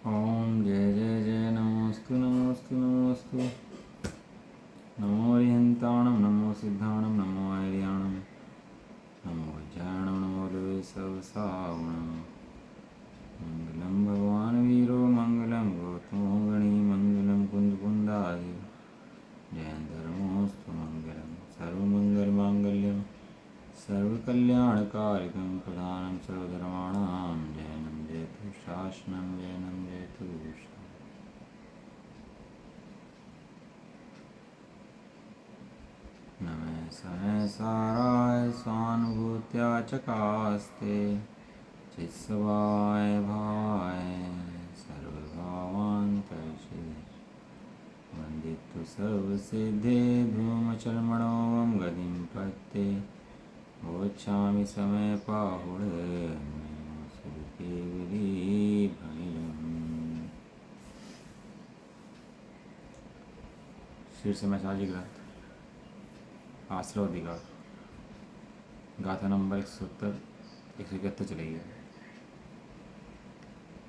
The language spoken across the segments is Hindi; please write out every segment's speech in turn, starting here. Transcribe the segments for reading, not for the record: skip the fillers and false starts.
ओम जय जय जय नमोस्तु नमोस्तु नमोस्तु। नमो रिहंताणं नमो सिद्धाणं नमो ऐर्याणं नमो वज्राणं नमो लवेशवसावणं। मंगलं भगवान् वीरो मंगलं गौतमो गणी मंगलं कुंदकुंदादि जयंधर्मोऽस्तु मंगलं सर्वमंगलमांगल्यं सर्वकल्याणकारिकं प्रधानं सर्वधर्माणां जयनं जयतु शासनं जयनं जयतु नमः समय साराय स्वानुभूत्या चकास्ते चित्स्वाय भावाय सर्वभावान्तर्षि वन्दितु सर्वसिद्धे धूमचर्मणों गतिं पत्ते गच्छामि समय पाहुड शीर्ष में साजी ग्रंथ आश्रव अधिकार गाथा नंबर 171 चलेगी।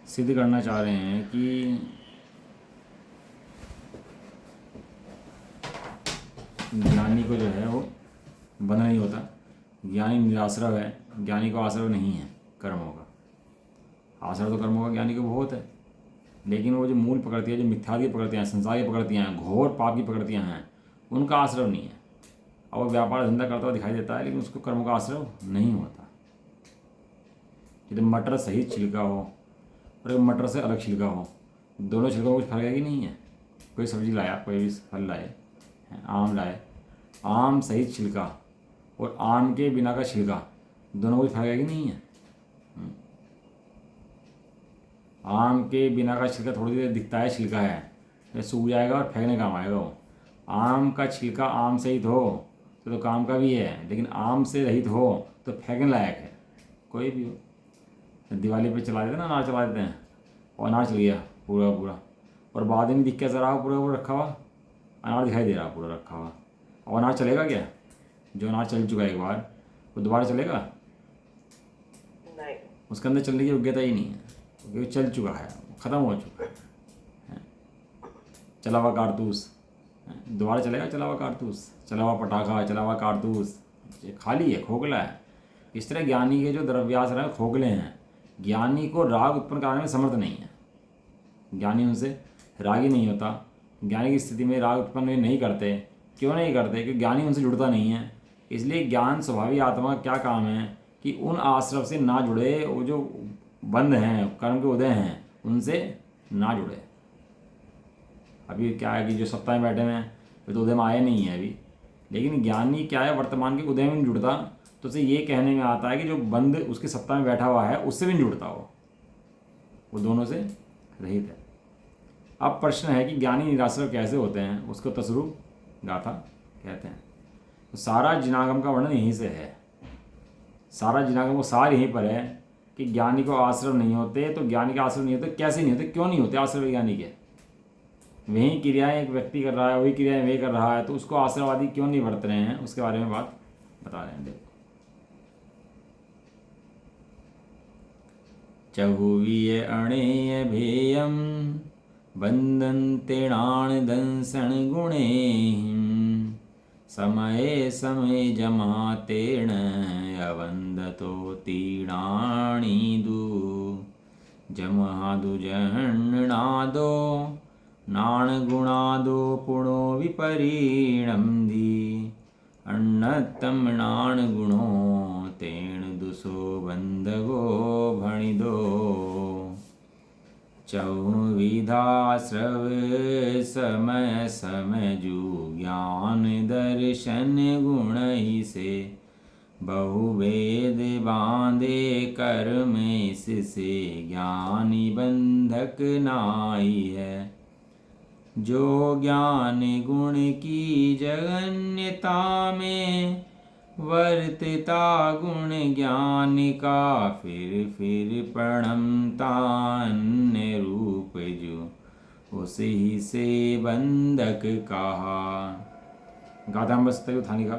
सिद्ध करना चाह रहे हैं कि ज्ञानी को जो है वो बंधन नहीं होता, ज्ञानी निराश्रव है, ज्ञानी को आश्रव नहीं है कर्मों का। आश्रव तो कर्मों का ज्ञानी को बहुत है, लेकिन वो जो मूल प्रकृतियाँ, जो मिथ्या की प्रकृतियाँ, संसार की प्रकृतियाँ हैं, घोर पाप की प्रकृतियाँ हैं, उनका आश्रव नहीं है। और वो व्यापार धंधा करता हुआ दिखाई देता है, लेकिन उसको कर्मों का आश्रव नहीं होता। यदि मटर सही छिलका हो और एक मटर से अलग छिलका हो, दोनों छिलकों में कुछ फर्क है कि नहीं है। कोई सब्जी लाया, कोई भी फल लाए, आम लाए, आम सहित छिलका और आम के बिना का छिलका, दोनों में कुछ फर्क है कि नहीं है। आम के बिना का छिलका थोड़ी देर दिखता है छिलका है, ये सूख जाएगा और फेंकने काम आएगा वो। आम का छिलका आम सहित हो तो काम का भी है, लेकिन आम से रहित हो तो फेंकने लायक है। कोई भी हो, दिवाली पे चला देते हैं ना, अनार चला देते हैं और अनार चल गया पूरा पूरा, और बाद में दिख कैसा रहा पूरा पूरा रखा हुआ, अनार दिखाई दे रहा पूरा रखा हुआ। और अनार चलेगा क्या? जो अनार चल चुका है एक बार, वो दोबारा चलेगा नहीं, उसके अंदर चलने की योग्यता ही नहीं है, क्योंकि वो चल चुका है, ख़त्म हो चुका है। चला हुआ कारतूस दोबारा चलेगा? चला हुआ कारतूस, चला हुआ पटाखा, चला हुआ कारतूस ये खाली है, खोखला है। इस तरह ज्ञानी के जो द्रव्यास हैं खोखले हैं। ज्ञानी को राग उत्पन्न कराने में समर्थ नहीं है, ज्ञानी उनसे रागी नहीं होता। ज्ञानी की स्थिति में राग उत्पन्न नहीं करते। क्यों नहीं करते? क्योंकि ज्ञानी उनसे जुड़ता नहीं है। इसलिए ज्ञान स्वभावी आत्मा का क्या काम है कि उन आश्रव से ना जुड़े, वो जो बंद हैं, कर्म के उदय हैं, उनसे ना जुड़े। अभी क्या है कि जो सत्ता में बैठे हुए हैं वे तो उदय में आए नहीं है अभी, लेकिन ज्ञानी क्या है, वर्तमान के उदय में नहीं जुड़ता, तो उसे ये कहने में आता है कि जो बंद उसकी सत्ता में बैठा हुआ है उससे भी नहीं जुड़ता, वो दोनों से रहित है। अब प्रश्न है कि ज्ञानी निराश्रव कैसे होते हैं, उसको तसरूप गाथा कहते हैं। तो सारा जिनागम का वर्णन यहीं से है, सारा जिनागम को सार यहीं पर है कि ज्ञानी को आश्रव नहीं होते। तो ज्ञानी के आश्रव नहीं होते, कैसे नहीं होते, क्यों नहीं होते आश्रव ज्ञानी के? वही क्रियाएं एक व्यक्ति कर रहा है, वही क्रियाएं वे कर रहा है, तो उसको आश्रवादी क्यों नहीं बरत रहे हैं, उसके बारे में बात बता रहे हैं। देखो, चहुवीय अणेय भेयम बंदन्तेणाण दंसन गुणे समय समय जमातेण अवंदतो तीणाणी दु जमहादु जहन्नादो नाणगुणादो पुणो विपरीणंदी अन्नतम नाणगुणो तेण दुसो बंधगो भणिदो चौविधाश्रव समय समजु ज्ञान दर्शन गुण ही से बहुवेद बांधे कर्म इससे ज्ञानी बंधक नाई है। जो ज्ञान गुण की जगन्यता में वर्तता गुण ज्ञान का फिर प्रणमता अन्य रूप जो उसी से बंधक कहा। गाथा नंबर 70 थानी का।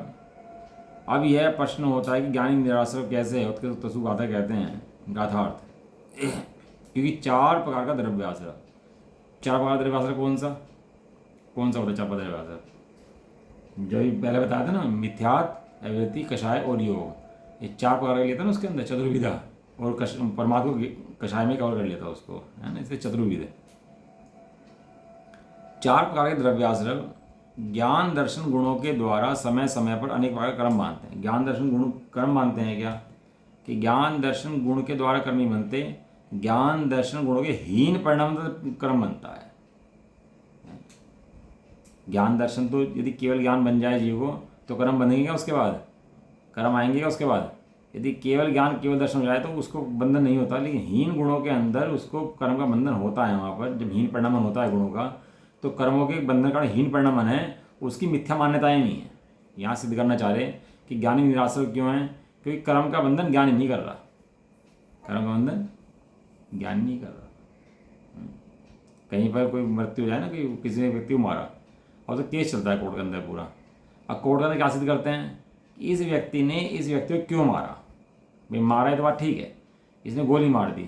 अब यह प्रश्न होता है कि ज्ञानी निराश्रव कैसे है, उसके तसु गाथा कहते हैं। गाथार्थ क्योंकि 4 प्रकार का द्रव्याश्रय, 4 प्रकार का द्रव्याश्रय कौन सा होता है 4 प्रकार का द्रव्याश्रय? जो भी पहले बताया था ना, मिथ्यात, अवृत्ति, कषाय और योग, ये 4 प्रकार का लेता ना उसके अंदर चतुर्विधा, और परमात्मा को कषाय में कवर कर लेता उसको, है ना, इसलिए चतुर्विध। 4 प्रकार के द्रव्याश्रय ज्ञान दर्शन गुणों के द्वारा समय समय पर अनेक प्रकार का कर्म बांधते हैं। ज्ञान दर्शन गुण कर्म बांधते हैं क्या? कि ज्ञान दर्शन गुण के द्वारा कर्म नहीं बनते, ज्ञान दर्शन गुणों के हीन परिणाम तो कर्म बनता है। ज्ञान दर्शन तो यदि केवल ज्ञान बन जाए जीव को तो कर्म बनेंगे क्या? उसके बाद कर्म आएंगे क्या उसके बाद? यदि केवल ज्ञान केवल दर्शन हो जाए तो उसको बंधन नहीं होता, लेकिन हीन गुणों के अंदर उसको कर्म का बंधन होता है। वहाँ पर जब हीन परिणाम होता है गुणों का, तो कर्मों के बंधन का हीन परिणाम है, उसकी मिथ्या मान्यताएं नहीं है। यहाँ सिद्ध करना चाह रहे कि ज्ञानी निराश्रय क्यों है? क्योंकि कर्म का बंधन ज्ञानी नहीं कर रहा, कर्म का बंधन ज्ञानी नहीं कर रहा। कहीं पर कोई मृत्यु हो जाए ना, कि किसी ने व्यक्ति को मारा और तो केस चलता है कोर्ट के अंदर पूरा। अब कोर्ट के अंदर क्या सिद्ध करते हैं कि इस व्यक्ति ने इस व्यक्ति को क्यों मारा? भाई मारा है तो बात ठीक है, इसने गोली मार दी,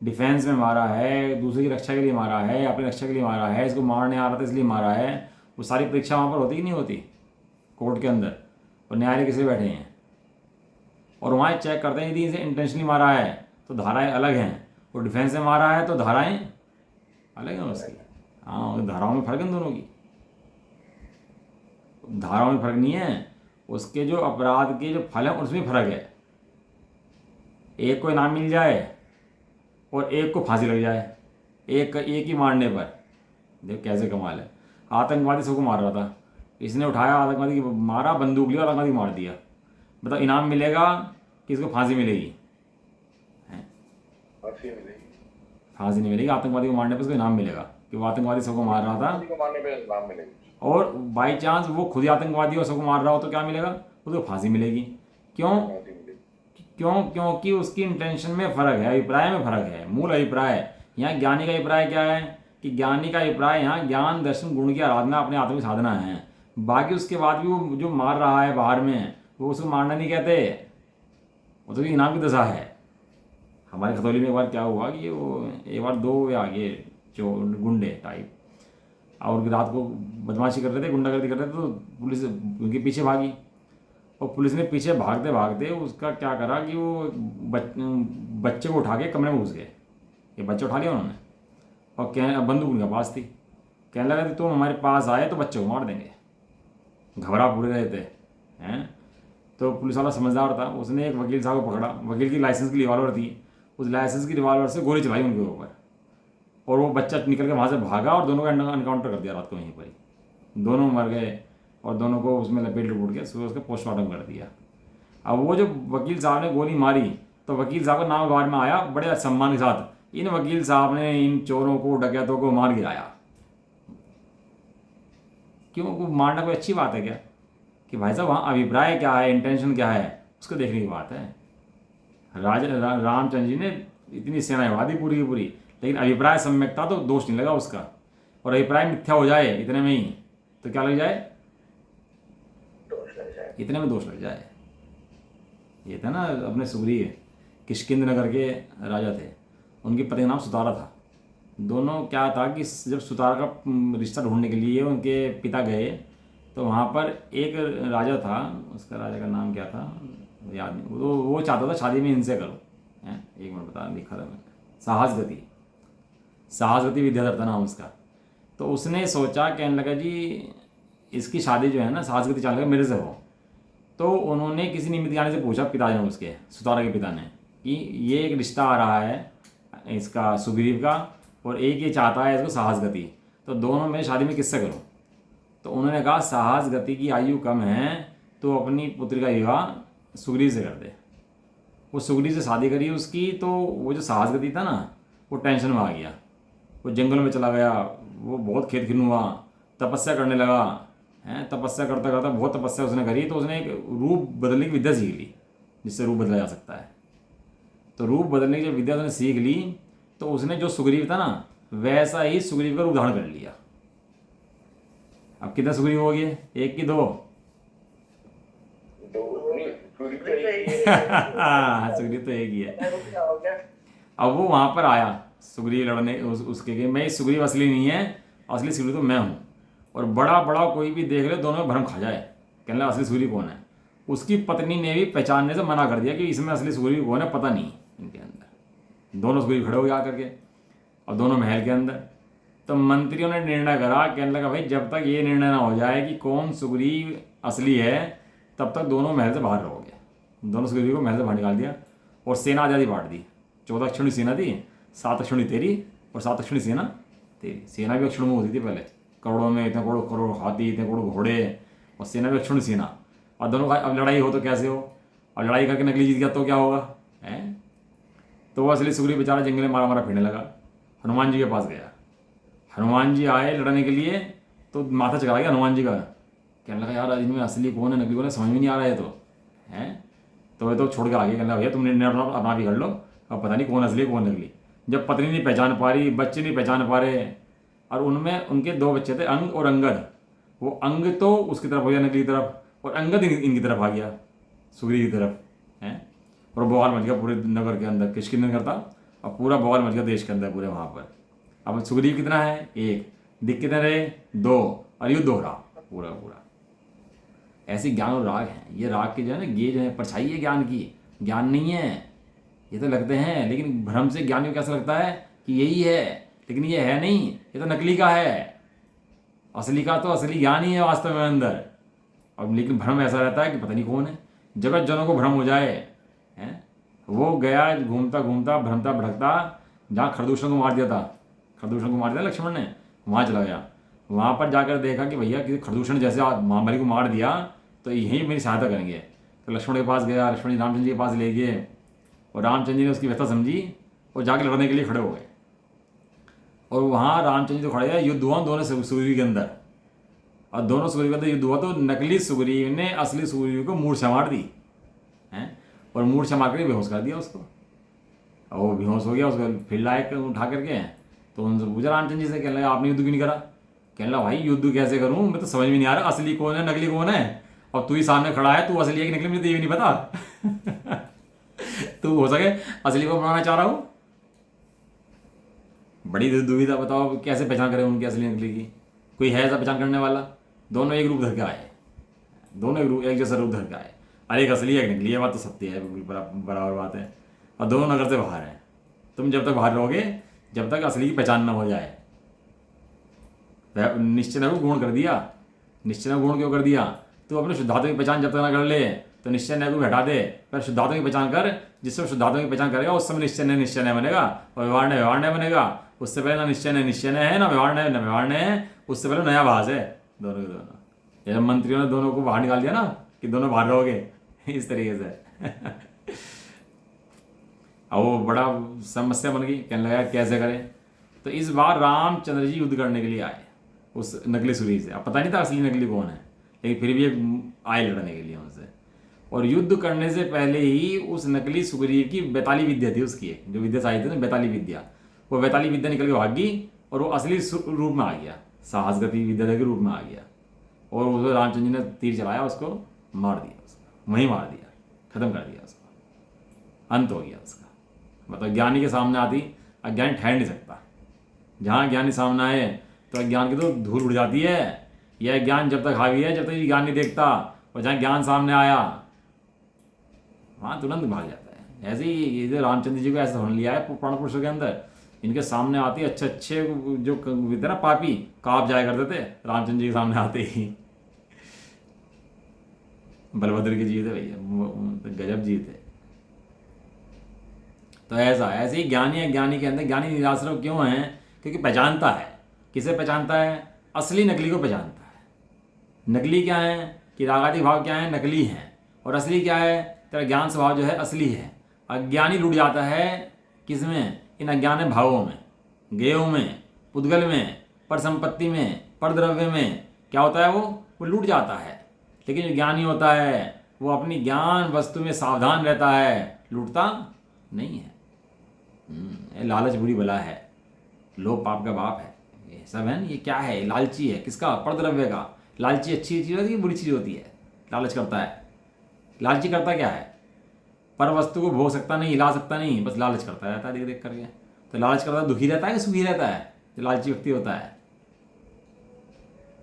डिफेंस में मारा है, दूसरे की रक्षा के लिए मारा है, अपनी रक्षा के लिए मारा है, इसको मारने आ रहा था इसलिए मारा है, वो सारी परीक्षा वहाँ पर होती कि नहीं होती कोर्ट के अंदर? और न्यायालय किसे बैठे हैं और वहाँ चेक करते हैं, यदि इसे इंटेंशनली मारा है तो धाराएं अलग हैं, और डिफेंस में मारा है तो धाराएं अलग हैं उसकी। हाँ, धाराओं में फर्क है दोनों की, धाराओं में फर्क नहीं है, उसके जो अपराध के जो फल है उसमें फर्क है। एक को इनाम मिल जाए और एक को फांसी लग जाए, एक ही मारने पर। देखो कैसे कमाल है। आतंकवादी सबको मार रहा था, इसने उठाया आतंकवादी की, मारा, बंदूक लिया, आतंकवादी मार दिया। मतलब इनाम मिलेगा कि इसको फांसी मिलेगी? फांसी नहीं मिलेगी, आतंकवादी को मारने पर उसको इनाम मिलेगा कि वो आतंकवादी सबको मार रहा था। और बाई चांस वो खुद ही आतंकवादी और सबको मार रहा हो तो क्या मिलेगा? उसको फांसी मिलेगी। क्यों? क्योंकि उसकी इंटेंशन में फ़र्क है, अभिप्राय में फ़र्क है, मूल अभिप्राय। यहाँ ज्ञानी का अभिप्राय क्या है कि ज्ञानी का अभिप्राय यहाँ ज्ञान दर्शन गुण की आराधना, अपने आत्मिक साधना है। बाकी उसके बाद भी वो जो मार रहा है बाहर में, वो उसको मारना नहीं कहते, वो तो इनाम की दशा है। हमारे खतौली में एक बार क्या हुआ कि वो एक बार 2 आगे जो गुंडे टाइप, और रात को बदमाशी कर रहे थे, गुंडागर्दी कर रहे थे, तो पुलिस उनके पीछे भागी, और पुलिस ने पीछे भागते भागते उसका क्या करा कि वो बच्चे को उठा के कमरे में घुस गए। ये बच्चा उठा लिया उन्होंने, और बंदूक उनके पास थी। कहने लगा कि तुम हमारे पास आए तो बच्चे को मार देंगे। घबरा पूरे रहे थे हैं। तो पुलिस वाला समझदार था, उसने एक वकील साहब को पकड़ा, वकील की लाइसेंस की रिवॉल्वर थी, उस लाइसेंस की रिवॉल्वर से गोली चलाई उनके ऊपर, और वो बच्चा निकल के वहाँ से भागा और दोनों का एनकाउंटर कर दिया रात को वहीं पर ही। दोनों मर गए और दोनों को उसमें लपेट लुपेट के सुबह उसका पोस्टमार्टम कर दिया। अब वो जो वकील साहब ने गोली मारी तो वकील साहब का नाम अखबार में आया बड़े सम्मान के साथ, इन वकील साहब ने इन चोरों को, डकैतों को मार गिराया। क्यों? वो मारना कोई अच्छी बात है क्या? कि भाई साहब वहाँ अभिप्राय क्या है, इंटेंशन क्या है, उसको देखने की बात है। रामचंद्र जी ने इतनी सेनाएं बढ़ा दी पूरी की पूरी, लेकिन अभिप्राय सम्यकता तो दोष नहीं लगा उसका। और अभिप्राय मिथ्या हो जाए इतने में ही तो क्या लग जाए? इतने में दोष लग जाए। ये था ना अपने सुग्रीव, किष्किंध नगर के राजा थे, उनकी पति का नाम सुतारा था। दोनों क्या था कि जब सुतारा का रिश्ता ढूंढने के लिए उनके पिता गए तो वहाँ पर एक राजा था, उसका राजा का नाम क्या था याद नहीं, वो चाहता था शादी में इनसे करो। हैं, एक मिनट बता, लिखा था मैंने, साहसगति विद्याधर था नाम उसका। तो उसने सोचा, कहने लगा जी इसकी शादी जो है ना साहसगति चाहने लगा मेरे से हो। तो उन्होंने किसी निमित्त ज्ञानी से पूछा, पिताजी ने, उसके सुतारा के पिता ने, कि ये एक रिश्ता आ रहा है इसका सुग्रीव का, और एक ये चाहता है इसको साहसगति, तो दोनों में शादी में किससे करूं? तो उन्होंने कहा साहसगति की आयु कम है तो अपनी पुत्री का विवाह सुग्रीव से कर दे। वो सुग्रीव से शादी करी उसकी, तो वो जो साहसगति था ना वो टेंशन में आ गया, वो जंगल में चला गया, वो बहुत खेत खिनुआ, तपस्या करने लगा हैं। तपस्या करता करता बहुत तपस्या उसने करी, तो उसने एक रूप बदलने की विद्या सीख ली, जिससे रूप बदला जा सकता है। तो रूप बदलने की जब विद्या उसने सीख ली तो उसने जो सुग्रीव था ना वैसा ही सुग्रीव का रूप धारण कर लिया। अब कितने सुग्रीव हो गए? 1 कि 2? सुग्रीव तो एक ही है। अब वो वहां पर आया सुग्रीव लड़ने उसके कि मैं सुग्रीव असली नहीं है, असली सुग्रीव तो मैं हूँ। और बड़ा बड़ा कोई भी देख ले दोनों में भ्रम खा जाए, कहने लगा असली सुग्रीव कौन है। उसकी पत्नी ने भी पहचानने से मना कर दिया कि इसमें असली सुग्रीव कौन है पता नहीं इनके अंदर। दोनों सुग्रीव खड़े हो गए आकर के और दोनों महल के अंदर। तो मंत्रियों ने निर्णय करा, कहने लगा भाई जब तक ये निर्णय ना हो जाए कि कौन सुग्रीव असली है तब तक दोनों महल से बाहर रहोगे। दोनों सुग्रीव को महल से बाहर निकाल दिया और सेना आज़ादी बांट दी। 14 अक्षौणी सेना थी, 7 अक्षौणी तेरी और 7 अक्षौणी सेना तेरी। सेना भी अक्षौणी में होती थी पहले, करोड़ों में, इतने करोड़ करोड़ हाथी, इतने करोड़ घोड़े, और सेना भी अक्षौणी सेना। और दोनों का अब लड़ाई हो तो कैसे हो, अब लड़ाई करके नकली जीत गया तो क्या होगा है। तो वो असली सुग्रीव बेचारा जंगल में मारा मारा फिरने लगा, हनुमान जी के पास गया। हनुमान जी आए लड़ने के लिए तो माथा चकरा गया हनुमान जी का, कहने लगा यार इनमें असली कौन है नकली कौन है समझ में नहीं आ रहा है तो है। तो ये तो छोड़ के आ गए, कहने लगा भैया तुम निर्णय अपना भी कर लो, अब पता नहीं कौन असली कौन नकली। जब पत्नी नहीं पहचान पा रही, बच्चे नहीं पहचान पा रहे, और उनमें उनके 2 बच्चे थे अंग और अंगद। वो अंग तो उसकी तरफ हो गया नकली की तरफ, और अंगद इनकी तरफ आ गया सुग्रीव की तरफ है। और बवाल मच गया पूरे नगर के अंदर, किष्किंधा करता और पूरा बवाल मच गया देश के अंदर पूरे वहाँ पर। अब सुग्रीव कितना है 1, दिख कितने रहे 2, और युद्ध हो रहा पूरा पूरा। ऐसे ज्ञान और राग हैं ये, राग के जो है ना ये जो है परछाई है ज्ञान की, ज्ञान नहीं है ये तो लगते हैं, लेकिन भ्रम से ज्ञान को कैसा लगता है कि यही है, लेकिन ये है नहीं, ये तो नकली का है। असली का तो असली ज्ञान ही है वास्तव में अंदर। अब लेकिन भ्रम ऐसा रहता है कि पता नहीं कौन है। जगत जनों को भ्रम हो जाए है। वो गया घूमता घूमता भ्रमता भटकता जहाँ खरदूषण को मार दिया था, खरदूषण को मार दिया लक्ष्मण ने, वहाँ चला गया। वहाँ पर जाकर देखा कि भैया किसी खरदूषण जैसे महाबली को मार दिया तो यहीं मेरी सहायता करेंगे। तो लक्ष्मण के पास गया, लक्ष्मण जी रामचंद्र जी के पास ले गए, और रामचंद्र जी ने उसकी व्यथा समझी और जाकर लड़ने के लिए खड़े हो गए। और वहाँ रामचंद्र जी तो खड़े हैं, युद्ध हुआ दोनों सुग्रीव के अंदर, और दोनों सुग्रीव के अंदर युद्ध हुआ तो नकली सुग्रीव ने असली सुग्रीव को मूर्छा मार दी है, और मूर्छा मार कर बेहोश कर दिया उसको। और वो बेहोश हो गया, उसको फिर लायक उठा करके तो उनसे पूछा रामचंद्र जी से, कहने लगा आपने युद्ध क्यों नहीं करा। कहने लगा भाई युद्ध कैसे करूँ, मैं तो समझ में नहीं आ रहा असली कौन है नकली कौन है, और तू ही सामने खड़ा है, तू असली है कि नकली मुझे तो ये भी नहीं पता। तू हो सके असली को बनाना चाह रहा हूँ। बड़ी दुविधा, बताओ कैसे पहचान करें उनकी असली नकली की। कोई है ऐसा पहचान करने वाला। दोनों एक रूप धर के आए, दोनों एक जैसा रूप धर के आए, अरे एक असली एक नकली, ये बात तो सत्य है, बिल्कुल बराबर बात है। और दोनों नगर से बाहर हैं। तुम जब तक बाहर रहोगे जब तक असली की पहचान न हो जाए। निश्चय ने गुण कर दिया, निश्चय ने गुण क्यों कर दिया, तो अपने शुद्धात्मा की पहचान जब तक ना कर ले तो निश्चय ने को हटा दे, पर शुद्धात्मा की पहचान कर। जिससे शुद्धात्मा की पहचान करेगा उस समय निश्चय ने बनेगा, और व्यवहार ने बनेगा। उससे पहले ना निश्चय ने है, ना व्यवहार ने है, उससे पहले नया भास है। दोनों के दोनों ये मंत्रियों ने दोनों को बाहर निकाल दिया ना कि दोनों बाहर रहोगे इस तरीके से। अब वो बड़ा समस्या बन गई, कहने लगा कैसे करें। तो इस बार रामचंद्र जी युद्ध करने के लिए आए उस नकली सुग्रीव से। अब पता नहीं था असली नकली कौन है, लेकिन फिर भी आए लड़ने के लिए उनसे। और युद्ध करने से पहले ही उस नकली सुग्रीव की बेताली विद्या थी, उसकी एक जो विद्या आई थी ना बेताली विद्या, वो बेताली विद्या निकल के भाग गई और वो असली रूप में आ गया, साहसगति विद्या के रूप में आ गया। और उस रामचंद्र जी ने तीर चलाया, उसको मार दिया, उसको वहीं मार दिया, खत्म कर दिया उसको, अंत हो गया उसका। मतलब ज्ञानी के सामने आती अज्ञानी ठहर नहीं सकता। जहाँ ज्ञानी सामने आए तो अज्ञान की तो धूल उड़ जाती है। यह ज्ञान जब तक हावी है जब तक ये ज्ञान नहीं देखता, और जहाँ ज्ञान सामने आया वहाँ तुरंत भाग जाता है। ऐसे ही ये जो रामचंद्र जी को ऐसा होने लिया है पुराण पुरुषों के अंदर, इनके सामने आती अच्छे अच्छे जो थे ना पापी काँप जाया करते थे रामचंद्र जी के सामने आते ही। बलभद्र के जी थे भैया, गजब जी थे। तो ऐसे ही ज्ञानी है, ज्ञानी के अंदर ज्ञानी निराश्रय क्यों है, क्योंकि पहचानता है। किसे पहचानता है, असली नकली को पहचानता है। नकली क्या है कि रागादि भाव क्या है, नकली हैं, और असली क्या है तेरा ज्ञान स्वभाव जो है असली है। अज्ञानी लुट जाता है किसमें, इन अज्ञान भावों में, गेयों में, पुद्गल में, पर संपत्ति में, पर द्रव्य में। क्या होता है वो लूट जाता है। लेकिन जो ज्ञानी होता है वो अपनी ज्ञान वस्तु में सावधान रहता है, लूटता नहीं है। लालच बुरी बला है, लोभ पाप का बाप है, ये सब है ना। ये क्या है, लालची है, किसका, परद्रव्य का। लालची अच्छी चीज़ होती है, बुरी चीज़ होती है। लालच करता है, लालची करता क्या है, पर वस्तु को भोग सकता नहीं, हिला सकता नहीं, बस लालच करता रहता है देख देख करके। तो लालच करता दुखी रहता है कि सुखी रहता है? जो लालची व्यक्ति होता है,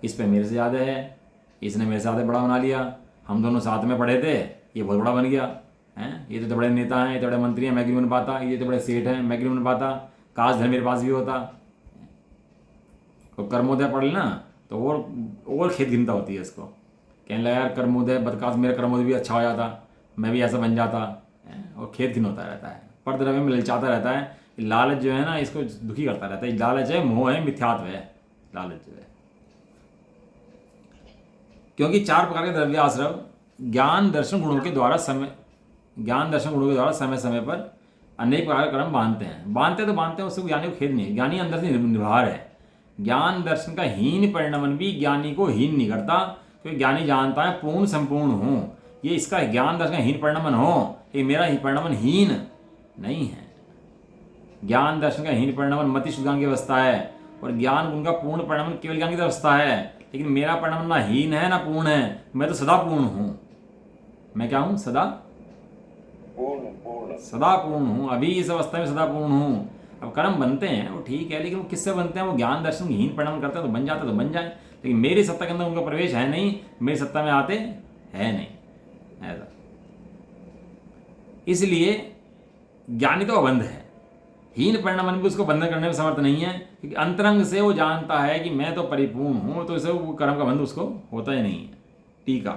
इस पे मेरे से ज़्यादा है, इसने मेरे से ज़्यादा बड़ा बना लिया, हम दोनों साथ में पढ़े थे, ये बहुत बड़ा बन गया है, ये तो बड़े नेता हैं, ये तो बड़े मंत्री हैं, मैं क्यों नहीं बन पाता, ये तो बड़े सेठ हैं, मैं क्यों नहीं बन पाता, काश धन मेरे पास भी होता। तो कर्मोदय पढ़ लेना तो और खेत गिनता होती है इसको, कहने लगा यार कर्मोदय बदकाश मेरा कर्मोदय भी अच्छा हो जाता, मैं भी ऐसा बन जाता है, और खेत गिन होता रहता है, पर द्रव्य में ललचाता रहता है। लालच जो है ना इसको दुखी करता रहता है। लालच है, मोह है, मिथ्यात्व है लालच जो है। क्योंकि 4 प्रकार के द्रव्य आश्रव ज्ञान दर्शन गुणों के द्वारा समय समय पर अनेक प्रकार के कर्म बांधते हैं उससे ज्ञानी को खेद नहीं है, ज्ञानी अंदर से निर्भर है। ज्ञान दर्शन का हीन परिणमन भी ज्ञानी को हीन नहीं करता, क्योंकि ज्ञानी जानता है पूर्ण संपूर्ण हूँ, ये इसका ज्ञान दर्शन का हीन परिणमन हो, ये मेरा परिणमन हीन नहीं है। ज्ञान दर्शन का हीन परिणमन मति शुद्धांग की अवस्था है, और ज्ञान गुण का पूर्ण परिणमन केवल ज्ञान की अवस्था है। लेकिन मेरा परिणमन ना हीन है ना पूर्ण है, मैं तो सदा पूर्ण हूँ। मैं क्या हूँ? सदा पूर्ण हूँ, अभी इस अवस्था में सदा पूर्ण हूँ। अब कर्म बनते हैं वो ठीक है, लेकिन वो किससे बनते हैं? वो ज्ञान दर्शन हीन परिणाम करते हैं तो बन जाते तो बन जाए, लेकिन मेरी सत्ता के अंदर उनका प्रवेश है नहीं, मेरी सत्ता में आते है नहीं ऐसा। इसलिए ज्ञानी तो अबंध है, हीन परिणाम भी उसको बंधन करने में समर्थ नहीं है, क्योंकि अंतरंग से वो जानता है कि मैं तो परिपूर्ण हूँ, तो इसे वो कर्म का बंध उसको होता ही नहीं है। टीका,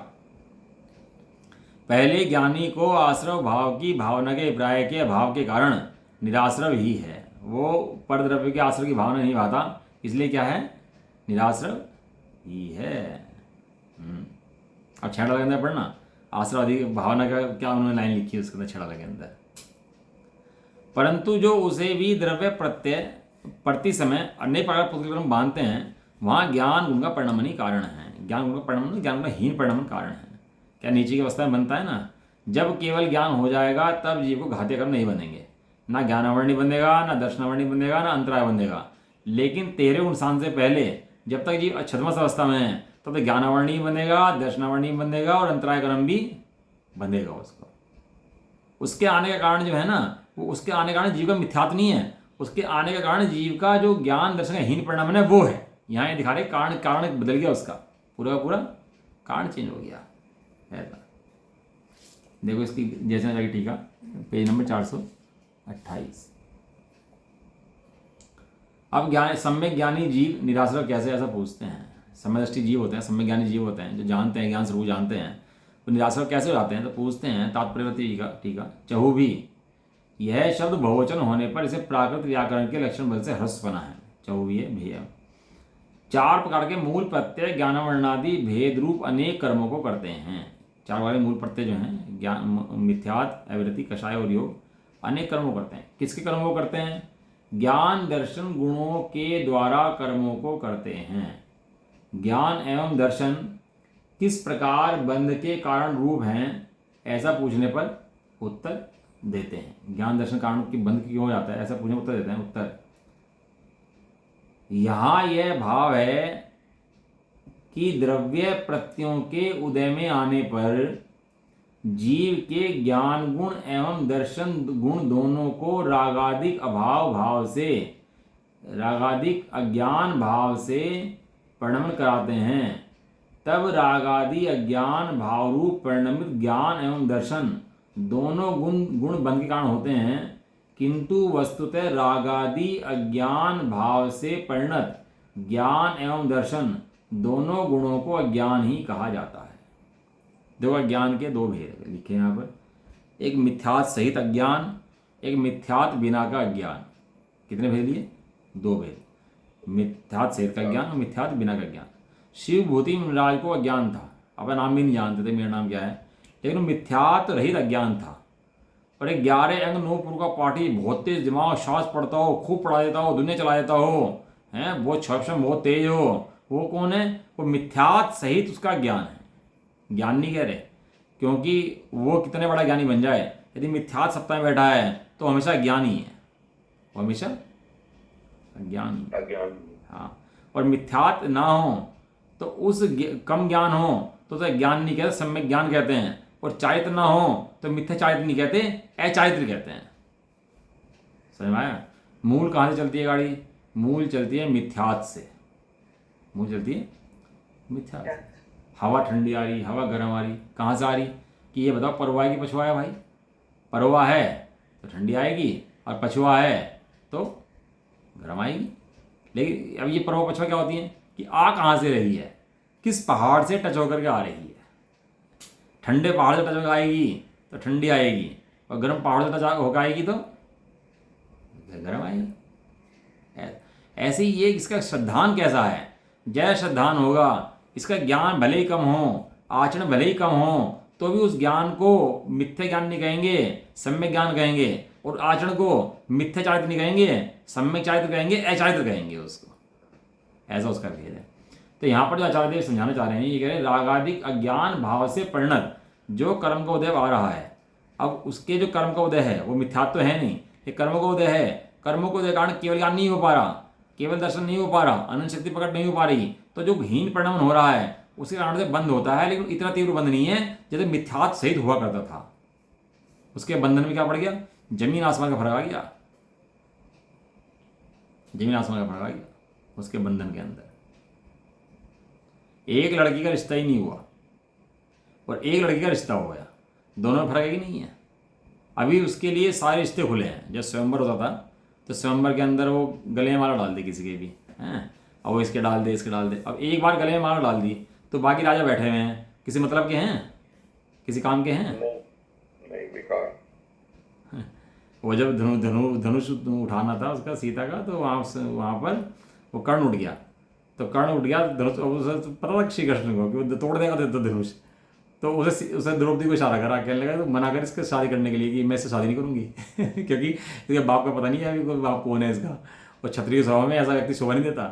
पहले ज्ञानी को आश्रव भाव की भावना के अभिप्राय के अभाव के कारण निराश्रव ही है, वो परद्रव्य के आश्रव की भावना नहीं भाता, इसलिए क्या है? निराश्रव ही है। अब छेड़ा लगे अंदर पढ़ना, आश्रव अधिक भावना का क्या उन्होंने लाइन लिखी है उसके अंदर, छेड़ा लगे अंदर। परंतु जो उसे भी द्रव्य प्रत्यय प्रति समय अन्य प्रकार पुस्तक बांधते हैं, वहाँ ज्ञान गुण का परिणमन ही कारण है। ज्ञान गुण का परिणमन, ज्ञान का हीन परिणमन कारण है। क्या नीचे की अवस्था में बनता है ना, जब केवल ज्ञान हो जाएगा तब जीव को घाते कर्म नहीं बनेंगे, ना ज्ञानावरणी बनेगा, ना दर्शनावरणी बनेगा, ना अंतराय बनेगा। लेकिन 13 उनसान से पहले जब तक जीव छद्मस अवस्था में है तब तक ज्ञानावरणी बनेगा, दर्शनावरणी बनेगा और अंतराय कर्म भी बनेगा उसको। उसके आने का कारण जो है ना, वो उसके आने का कारण जीव का मिथ्यात्व नहीं है, उसके आने का कारण जीव का जो ज्ञान दर्शन का हीन परिणाम है वो है। यहाँ ये दिखा रहे कारण बदल गया, उसका पूरा का पूरा कारण चेंज हो गया ऐसा। देखो इसकी जैसे लगी टीका, पेज नंबर 428। अब सम्यक ज्ञानी जीव निराश्रव कैसे, ऐसा पूछते हैं। समदृष्टि जीव होते हैं, सम्यक ज्ञानी जीव होते हैं, जो जानते हैं, ज्ञान स्वरूप जानते हैं, वो निराश्रव कैसे हो जाते हैं? तो पूछते हैं तात्पर्यवती टीका, चहु भी यह शब्द बहुवचन होने पर इसे प्राकृत व्याकरण के लक्षण बल से ह्रस्व बना है। चहु भी है भेय। 4 प्रकार के मूल प्रत्यय ज्ञानवर्णादि भेद रूप अनेक कर्मों को करते हैं। 4 वाले मूल प्रत्यय जो हैं, ज्ञान, मिथ्यात, अविरति, कषाय और योग, अनेक कर्मों करते हैं। किसके कर्मों को करते हैं? ज्ञान दर्शन गुणों के द्वारा कर्मों को करते हैं। ज्ञान एवं दर्शन किस प्रकार बंध के कारण रूप हैं, ऐसा पूछने पर उत्तर देते हैं। ज्ञान दर्शन कारण की बंध क्यों हो जाता है, ऐसा पूछने पर उत्तर देते हैं। उत्तर यहाँ यह भाव है कि द्रव्य प्रत्ययों के उदय में आने पर जीव के ज्ञान गुण एवं दर्शन गुण दोनों को रागादिक अभाव भाव से, रागादिक अज्ञान भाव से परिणमन कराते हैं। तब रागादि अज्ञान भाव रूप परिणमित ज्ञान एवं दर्शन दोनों गुण बंध के कारण होते हैं, किंतु वस्तुतः रागादि अज्ञान भाव से परिणत ज्ञान एवं दर्शन दोनों गुणों को अज्ञान ही कहा जाता है। देखो अज्ञान के 2 भेद लिखे हैं यहाँ पर, एक मिथ्यात सहित अज्ञान, एक मिथ्यात बिना का अज्ञान। कितने भेद लिए? 2 भेद, मिथ्यात सहित का ज्ञान और मिथ्यात बिना का ज्ञान। शिवभूति महाराज को अज्ञान था, अपना नाम भी नहीं जानते थे मेरा नाम क्या है, लेकिन मिथ्यात रहित अज्ञान था। और एक 11 अंग 9 पुर का पाठी, बहुत तेज दिमाग, श्वास पढ़ता हो, खूब पढ़ा देता हो, दुनिया चला देता हो, हैं, बहुत क्षम बहुत तेज हो, वो कौन है? वो मिथ्यात सहित उसका ज्ञान है। ज्ञान नहीं कह रहे, क्योंकि वो कितने बड़ा ज्ञानी बन जाए, यदि मिथ्यात सत्ता में बैठा है तो हमेशा ज्ञानी है, वो हमेशा अज्ञानी। हाँ, और मिथ्यात ना हो तो उस कम ज्ञान हो तो ज्ञान नहीं कहते, सम्यक ज्ञान कहते हैं। और चारित्र ना हो तो मिथ्या चारित्र नहीं कहते, अचारित्र कहते हैं। समझ में आया? मूल कहाँ से चलती है गाड़ी? मूल चलती है मिथ्यात से। मूल चलती है मिथ्यात से। हवा ठंडी आ रही, हवा गर्म आ रही, कहाँ से आ रही? कि ये बताओ परवा है कि पछुआ है भाई? परवा है तो ठंडी आएगी, और पछुआ है तो गर्म आएगी। लेकिन अब ये परवा पछुआ क्या होती है कि आ कहाँ से रही है? किस पहाड़ से टच होकर के आ रही है? ठंडे पहाड़ से टच होकर आएगी तो ठंडी आएगी, और गर्म पहाड़ से टच होकर आएगी तो गर्म आएगी। ऐसे ही ये इसका श्रद्धान कैसा है? जय श्रद्धान होगा, इसका ज्ञान भले ही कम हो, आचरण भले ही कम हो, तो भी उस ज्ञान को मिथ्या ज्ञान नहीं कहेंगे, सम्यक ज्ञान कहेंगे। और आचरण को मिथ्या चारित्र नहीं कहेंगे, सम्यक चारित्र कहेंगे, अचारित्र कहेंगे उसको। ऐसा उसका भेद है। तो यहाँ पर जो आचार्य देव समझाना चाह रहे हैं, ये कह रहे हैं रागादिक अज्ञान भाव से परिणत जो कर्म का उदय आ रहा है, अब उसके जो कर्म का उदय है वो मिथ्यात्व तो है नहीं, ये कर्म का उदय है। कर्मों को उदय कारण केवल ज्ञान नहीं हो पा रहा, केवल दर्शन नहीं हो पा रहा, अनंत शक्ति प्रकट नहीं हो पा रही, तो जो हीन परिणाम हो रहा है उसके कारण से बंद होता है, लेकिन इतना तीव्र बंद नहीं है जैसे मिथ्यात सहित हुआ करता था। उसके बंधन में क्या पड़ गया? जमीन आसमान का फर्क आ गया। जमीन आसमान का फर्क आ गया उसके बंधन के अंदर। एक लड़की का रिश्ता ही नहीं हुआ और एक लड़की का रिश्ता हो गया, दोनों में फर्क है कि नहीं है? अभी उसके लिए सारे रिश्ते खुले हैं। जब स्वयंवर होता था तो स्वयंवर के अंदर वो गले में माला डाल दे किसी के भी हैं, और वो इसके डाल दे, इसके डाल दे। अब एक बार गले में माला डाल दी तो बाकी राजा बैठे हुए हैं, किसी मतलब के हैं, किसी काम के हैं? नहीं बेकार। वो जब धनुष उठाना था उसका सीता का, तो वहाँ पर वो कर्ण उठ गया। तो कर्ण उठ गया, धनुष उसे पता था श्री कृष्ण को कि वो तोड़ देगा तो धनुष। तो उसे द्रौपदी को इशारा करा, कहने लगा तो मना कर इसके शादी करने के लिए कि मैं इससे शादी नहीं करूँगी क्योंकि इसके बाप का पता नहीं है अभी बाप कौन है इसका, और क्षत्रिय सभा में ऐसा व्यक्ति शोभा नहीं देता।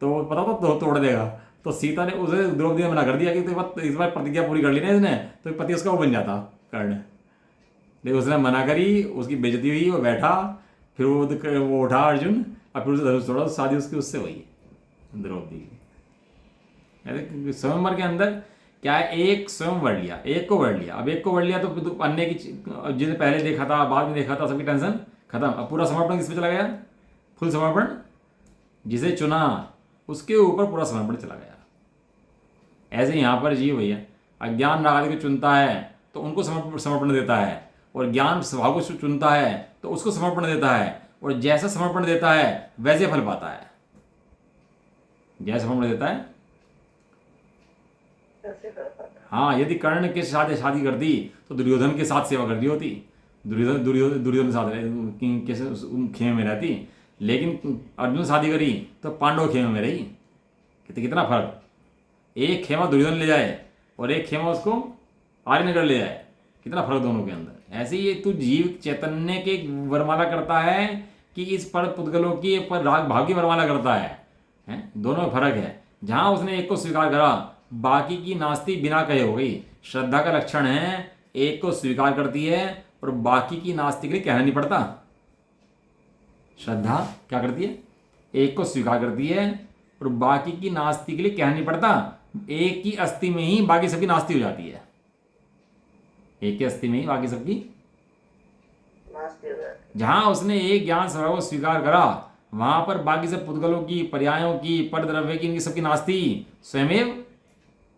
तो पता था तो तोड़ देगा। तो सीता ने उसे द्रौपदी ने मना कर दिया कि इस बार प्रतिज्ञा पूरी कर ली ना इसने, तो पति उसका वो बन जाता कर्ण। लेकिन उसने मना करी, उसकी बेइज्जती हुई, वो बैठा, फिर वो उठा अर्जुन, और फिर उसे धनुष तोड़ा, तो शादी उसकी उससे हुई द्रौपदी की। स्वयंवर के अंदर क्या है, एक स्वयं वर्ण लिया, एक को वर्ण लिया। अब एक को वर्ण लिया तो अन्य की जिसे पहले देखा था बाद में देखा था सबकी टेंशन खत्म। अब पूरा समर्पण किस पे चला गया? फुल समर्पण। जिसे चुना उसके ऊपर पूरा समर्पण चला गया। ऐसे यहाँ पर जीव भैया अज्ञान राग आदि को चुनता है तो उनको समर्पण देता है, और ज्ञान स्वभाव को चुनता है तो उसको समर्पण देता है, और जैसा समर्पण देता है वैसे फल पाता है। जैसा समर्पण देता है हाँ, यदि कर्ण के साथ शादी करती तो दुर्योधन के साथ सेवा करती होती, दुर्योधन के साथ कैसे खेमे में रहती। लेकिन अर्जुन शादी करी तो पांडव खेमे में रही। कितना फर्क, एक खेमा दुर्योधन ले जाए और एक खेमा उसको आर्यनगर ले जाए, कितना फर्क दोनों के अंदर। ऐसे ही तू जीव चैतन्य के वरमाला करता है कि इस पर पुद्गलों की पर राग भाव की वरमाला करता है? दोनों में फर्क है। जहां उसने एक को स्वीकार करा बाकी की नास्ती बिना कहे हो गई। श्रद्धा का लक्षण है एक को स्वीकार करती है और बाकी की नास्ती के लिए कहना नहीं पड़ता। श्रद्धा क्या करती है? एक को स्वीकार करती है और बाकी की नास्ती के लिए कहना नहीं पड़ता। एक की अस्थि में ही बाकी सबकी नास्ती हो जाती है। एक की अस्थि में ही बाकी सबकी नास्ती हो जाती है। जहां उसने एक ज्ञान स्वभाव को स्वीकार करा वहां पर बाकी सब पुद्गलों की, पर्यायों की, पर द्रव्य की, इनकी सबकी नास्ती स्वयं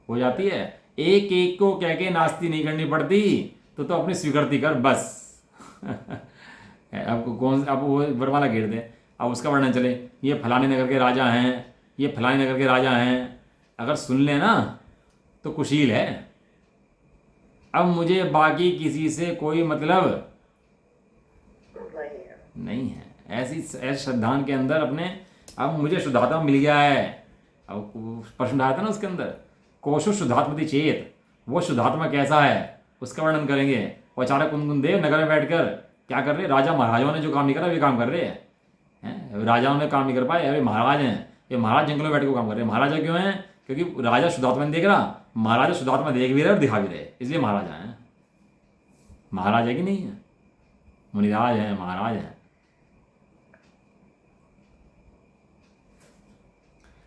हो जाती है। एक एक को कह के नास्ती नहीं करनी पड़ती, तो अपनी स्वीकृति कर बस अब वो वरमाला घेर दे। अब उसका वर्णन चले, ये फलाने नगर के राजा हैं, ये फलाने नगर के राजा हैं। अगर सुन ले ना तो कुशील है। अब मुझे बाकी किसी से कोई मतलब नहीं है। ऐसी श्रद्धान के अंदर अपने अब मुझे शुद्धात्मा मिल गया है। अब प्रश्न आया था ना उसके अंदर, कोशो शुद्धात्मति चेत, वो शुद्धात्मा कैसा है उसका वर्णन करेंगे। और अचानक कुंदन नगर में बैठकर क्या कर रहे? राजा महाराजाओं ने जो काम नहीं करा वे काम कर रहे हैं। राजाओं ने काम नहीं कर पाए, अरे महाराज हैं, ये महाराज जंगलों में बैठ के काम कर रहे हैं। महाराजा क्यों हैं? क्योंकि राजा शुद्धात्मा नहीं देख रहा, महाराजा शुद्धात्मा देख भी रहे और दिखा भी रहे, इसलिए महाराजा हैं। महाराज है कि नहीं है? मुनिराज है, महाराज है।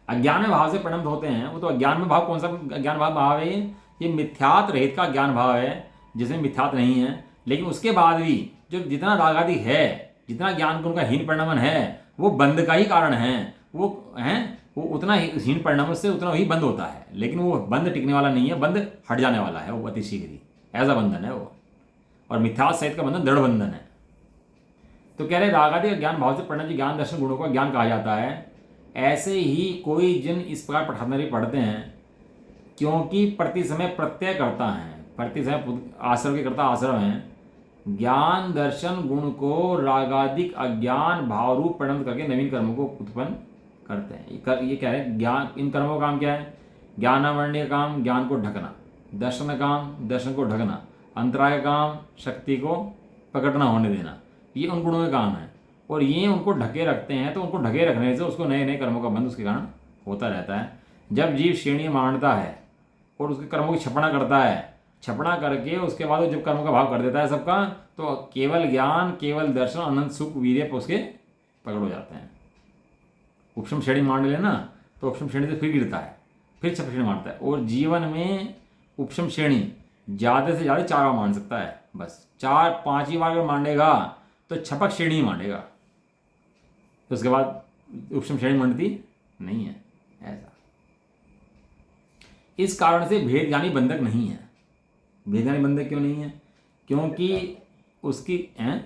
अज्ञान में भाव से परिणत होते हैं, वो तो अज्ञान में भाव कौन सा अज्ञान भाव है? ये मिथ्यात रहित का ज्ञान भाव है जिसमें मिथ्यात नहीं है। लेकिन उसके बाद भी जो जितना राग आदि है, जितना ज्ञान गुण का हीन परिणामन है वो बंध का ही कारण है, वो उतना ही हीन परिणाम से उतना ही बंद होता है, लेकिन वो बंद टिकने वाला नहीं है, बंद हट जाने वाला है वो अति शीघ्र ही, ऐसा बंधन है वो। और मिथ्या सहित का बंधन दृढ़ बंधन है। तो कह रहे रागादि ज्ञान भाव से पढ़ना, जो ज्ञान दर्शन गुणों का ज्ञान कहा जाता है, ऐसे ही कोई जिन इस प्रकार पठानरी पढ़ते हैं, क्योंकि प्रति समय प्रत्यय करता है, प्रति समय आश्रव के करता आश्रव हैं, ज्ञान दर्शन गुण को रागादिक अज्ञान भाव रूप परिणत करके नवीन कर्मों को उत्पन्न करते हैं। ये कह रहे हैं ज्ञान, इन कर्मों का काम क्या है? ज्ञानावरणीय काम ज्ञान को ढकना, दर्शन काम दर्शन को ढकना, अंतराय काम शक्ति को प्रकट न होने देना, ये उन गुणों का काम है। और ये उनको ढके रखते हैं, तो उनको ढके रखने से उसको नए नए कर्मों का बंध उसके कारण होता रहता है। जब जीव श्रेणी मानता है और उसके कर्मों की छपना करता है, छपना करके उसके बाद वो जब कर्मों का भाव कर देता है सबका, तो केवल ज्ञान केवल दर्शन अनंत सुख वीर्य उसके पकड़ हो जाते हैं। उपशम श्रेणी मान लेना तो उपशम श्रेणी से फिर गिरता है, फिर छप श्रेणी मानता है। और जीवन में उपशम श्रेणी ज़्यादा से ज़्यादा 4 बार मान सकता है, बस 4-5 ही बार अगर मानेगा तो छपक श्रेणी ही मानेगा, तो उसके बाद उपशम श्रेणी मानती नहीं है। ऐसा इस कारण से भेदज्ञानी बंधक नहीं है। भेदज्ञानी बंधक क्यों नहीं है? क्योंकि उसकी क्या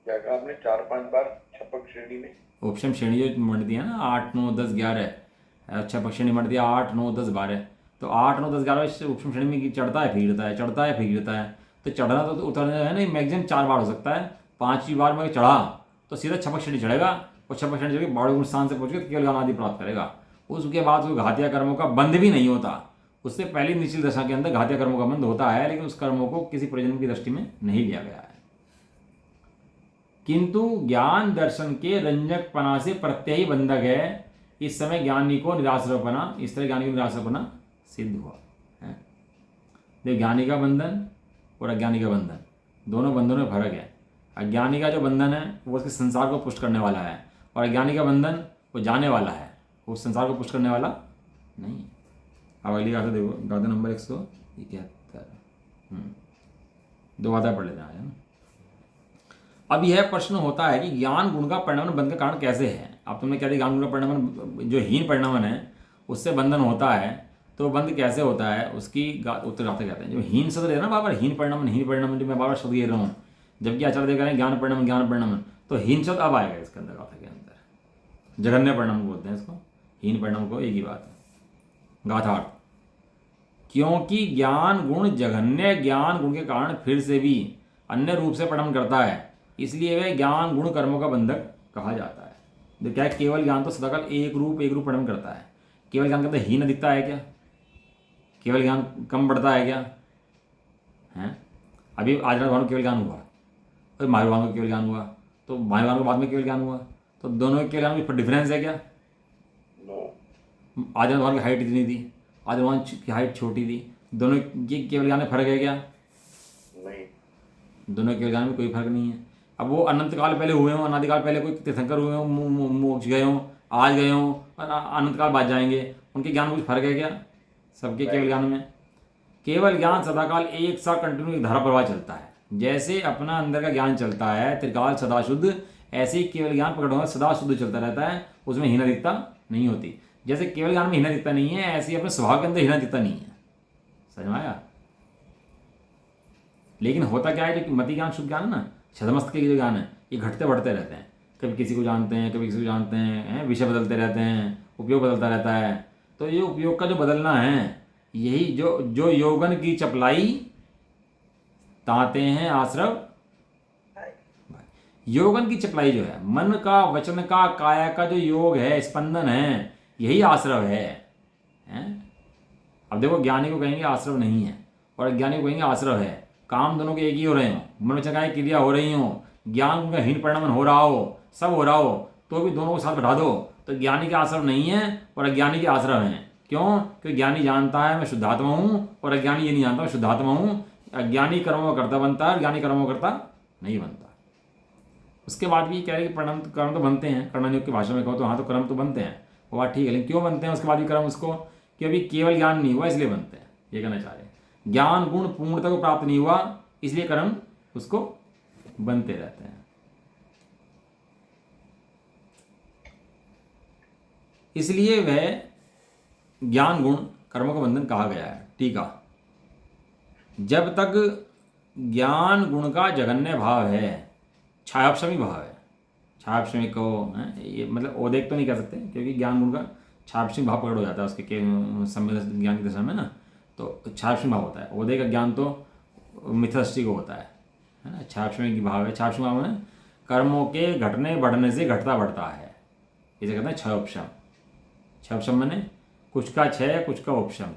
कहा आपने? 4-5 बार छपक श्रेणी में उपशम श्रेणी जो मंडती है ना, 8, 9, 10, 11, छपक श्रेणी मंडती है 8, 9, 10, 12, तो 8, 9, 10, 11 उपशम श्रेणी में चढ़ता है फिर गिरता है, चढ़ता है फिर गिरता है। तो चढ़ना तो उतरना है ना, मैक्सिमम 4 बार हो सकता है। 5वीं बार में चढ़ा तो सीधा छपक श्रेणी चढ़ेगा, और छपक श्रेणी चढ़ के बड़े स्थान से पहुँच के केवल ज्ञान आदि प्राप्त करेगा। उसके बाद उसको घातिया कर्मों का बंध भी नहीं होता। उससे पहली निश्चित दशा के अंदर घातिया कर्मों का बंध होता है, लेकिन उस कर्मों को किसी प्रयोजन की दृष्टि में नहीं लिया गया है। किंतु ज्ञान दर्शन के रंजकपना से प्रत्यय ही बंधक है। इस समय ज्ञानी को निराश्रयपना, इस तरह ज्ञानी को निराश्रयपना सिद्ध हुआ है। देखिए, ज्ञानी का बंधन और अज्ञानी का बंधन, दोनों बंधनों में फर्क है। अज्ञानी का जो बंधन है वो उसके संसार को पुष्ट करने वाला है, और अज्ञानी का बंधन वो जाने वाला है, वो संसार को पुष्ट करने वाला नहीं। अब अगली गाथा देखो, गाथा नंबर 171। 2 गाथा पढ़ लेते हैं। अब यह प्रश्न होता है कि ज्ञान गुण का परिणामन बंध का कारण कैसे है। अब तुमने क्या दिया, ज्ञान गुण का परिणामन जो हीन परिणामन है उससे बंधन होता है, तो बंध कैसे होता है उसकी उत्तर गाते कहते हैं। जो हीन शब्द है ना, बार हीन परिणामन जो मैं बार शब्द कह रहा हूँ, जबकि आचार्य देख रहे हैं ज्ञान परिणामन, तो हीन शब्द अब आएगा इसके अंदर, गाथा के अंदर। जघन्य परिणाम बोलते हैं इसको, हीन परिणाम को, एक ही बात है। गाथा, क्योंकि ज्ञान गुण जघन्य ज्ञान गुण के कारण फिर से भी अन्य रूप से परिणाम करता है, इसलिए वह ज्ञान गुण कर्मों का बंधक कहा जाता है। तो क्या है, केवल ज्ञान तो सदाकाल एक रूप परिणाम करता है। केवल ज्ञान करते हीन दिखता है क्या? केवल ज्ञान कम बढ़ता है क्या? हैं, अभी आज भगवान को केवल ज्ञान हुआ, तो मायू भगवान को केवल ज्ञान हुआ, तो मायू भगवान को बाद में केवल ज्ञान हुआ, तो दोनों के केवल ज्ञान में डिफरेंस है क्या? आज भगवान की हाइट इतनी थी, आज भगवान की हाइट छोटी थी, दोनों के केवल ज्ञान में फर्क है क्या? नहीं, दोनों के केवल ज्ञान में कोई फर्क नहीं है। अब वो अनंत काल पहले हुए हों, अनादिकाल पहले कोई तीर्थंकर हुए हों, मोक्ष गए हों, आज गए हों, अनंत काल बाद जाएंगे, उनके ज्ञान में कुछ फर्क है क्या? सबके केवल ज्ञान में केवल ज्ञान सदाकाल एक सा कंटिन्यू एक धारा प्रवाह चलता है। जैसे अपना अंदर का ज्ञान चलता है त्रिकाल सदा शुद्ध, ऐसे ही केवल ज्ञान प्रकट होगा सदा शुद्ध चलता रहता है, उसमें हीनदिकता नहीं होती। जैसे केवल ज्ञान में हीनदिकता नहीं है, ऐसे ही अपने स्वभाव के अंदर हीनदिकता नहीं है। समझ में आया? लेकिन होता क्या है, जो मति ज्ञान शुद्ध ज्ञान है ना, छदमस्त के जो ज्ञान है, ये घटते बढ़ते रहते हैं। कभी किसी को जानते हैं, कभी किसी को जानते हैं, विषय बदलते रहते हैं, उपयोग बदलता रहता है। तो ये उपयोग का जो बदलना है, यही जो यौवन की चपलाई ताते हैं आश्रव। यौवन की चपलाई जो है, मन का, वचन का, काया का जो योग है, स्पंदन है, यही आश्रव है। अब देखो, ज्ञानी को कहेंगे आश्रव नहीं है, और अज्ञानी को कहेंगे आश्रव है। काम दोनों के एक ही हो रहे हो, मन वचन काया क्रिया हो रही हो, ज्ञान उनका हीन परिणामन हो रहा हो, सब हो रहा हो, तो भी दोनों को साथ बैठा दो, तो ज्ञानी के आश्रव नहीं है और अज्ञानी के आश्रव हैं। क्यों? क्योंकि ज्ञानी जानता है मैं शुद्धात्मा हूँ, और अज्ञानी ये नहीं जानता मैं शुद्धात्मा हूँ। अज्ञानी कर्मों का कर्ता बनता है, ज्ञानी कर्मों का कर्ता नहीं बनता। उसके बाद भी कह रहे कि कर्म तो बनते हैं, कर्मयोग की भाषा में कहो तो हाँ, तो कर्म तो बनते हैं, वो बात ठीक है, लेकिन क्यों बनते हैं उसके बाद भी कर्म? उसको कि अभी केवल ज्ञान नहीं हुआ इसलिए बनते हैं, ये कहना चाह रहे हैं। ज्ञान गुण पूर्णता को प्राप्त नहीं हुआ इसलिए कर्म उसको बनते रहते हैं। इसलिए वह ज्ञान गुण कर्म का बंधन कहा गया है। टीका, जब तक ज्ञान गुण का जघन्य भाव है, छायापशमी भाव है, छायापशमी को ये मतलब ओदेक तो नहीं कह सकते, क्योंकि ज्ञान गुण का छायापशमी भाव प्रकट हो जाता है उसके सम्मिलित ज्ञान की दशा में ना, तो छायापशमी भाव होता है। ओदय का ज्ञान तो मिथ्यादृष्टि को होता है ना। छायापशमी की भाव है, छायापशमी भाव में कर्मों के घटने बढ़ने से घटता बढ़ता है, इसे कहते हैं क्षयोपशम। क्षयोपशम मैंने कुछ का क्षय कुछ का उपशम।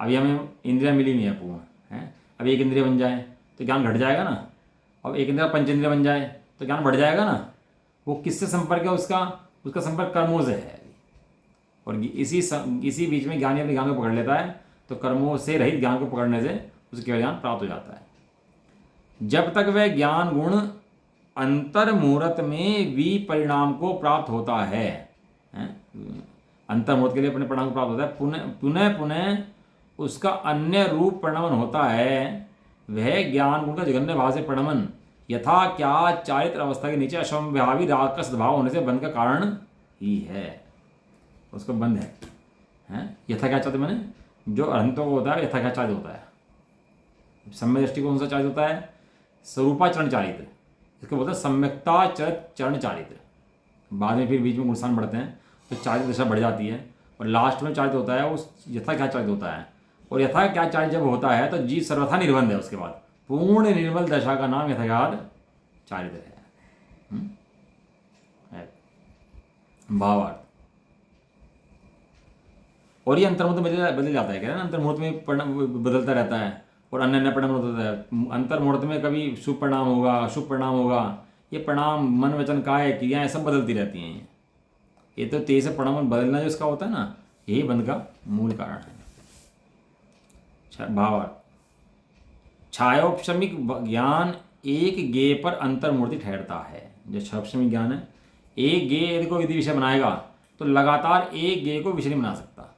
अभी हमें इंद्रिया मिली नहीं है पूर्ण है, अभी एक इंद्रिय बन जाए तो ज्ञान घट जाएगा ना, अब एक इंद्रिया पंचेंद्रिय बन जाए तो ज्ञान बढ़ जाएगा ना। वो किससे संपर्क है उसका? उसका संपर्क कर्मों से है, और इसी बीच में ज्ञानी अपने ज्ञान को पकड़ लेता है, तो कर्मों से रहित ज्ञान को पकड़ने से उसे केवल ज्ञान प्राप्त हो जाता है। जब तक वह ज्ञान गुण अंतर्मुहूर्त में विपरिणाम को प्राप्त होता है, अंतर्मुहूर्त के लिए अपने परिणाम को प्राप्त होता है, पुनः पुनः उसका अन्य रूप परिणमन होता है, वह ज्ञान गुण का जघन्य भाव से परिणमन यथा क्या चारित्र अवस्था के नीचे असंभावी राग का सद्भाव होने से बंध का कारण ही है। उसका बंध है यथा क्या चाहते मैंने, जो अरहंतों को होता है यथा क्या चालित होता है। सम्यक दृष्टि कौन सा चालित होता है? स्वरूपाचरण चारित्र, इसको बोलते हैं सम्यक्ता चरण चारित्र। बाद में फिर बीच में गुणस्थान बढ़ते हैं तो चारित्र दशा बढ़ जाती है, और लास्ट में चालित होता है उस यथा क्या चालित होता है। और यथा क्या चालित जब होता है तो जीव सर्वथा निर्बंध है, उसके बाद पूर्ण निर्मल दशा का नाम यथार्थ चारित्र है। भावार्थ, और ये अंतर्मुहूर्त में बदल जाता है, क्या है ना, अंतर्मुहूर्त में बदलता रहता है और अन्य अन्य परिणाम होता है। अंतर्मुहूर्त में कभी शुभ परिणाम होगा, अशुभ परिणाम होगा, ये परिणाम मन वचन काय क्रियाएं सब बदलती रहती हैं। ये तो तेज से परिणाम बदलना जो इसका होता है ना, यही बंध का मूल कारण है। भावार्थ, छायोपशमिक ज्ञान एक गे पर अंतर्मूर्ति ठहरता है। जो छायोपशमिक ज्ञान है, एक गे यदि को विधि विषय बनाएगा तो लगातार एक गे को विषय नहीं बना सकता।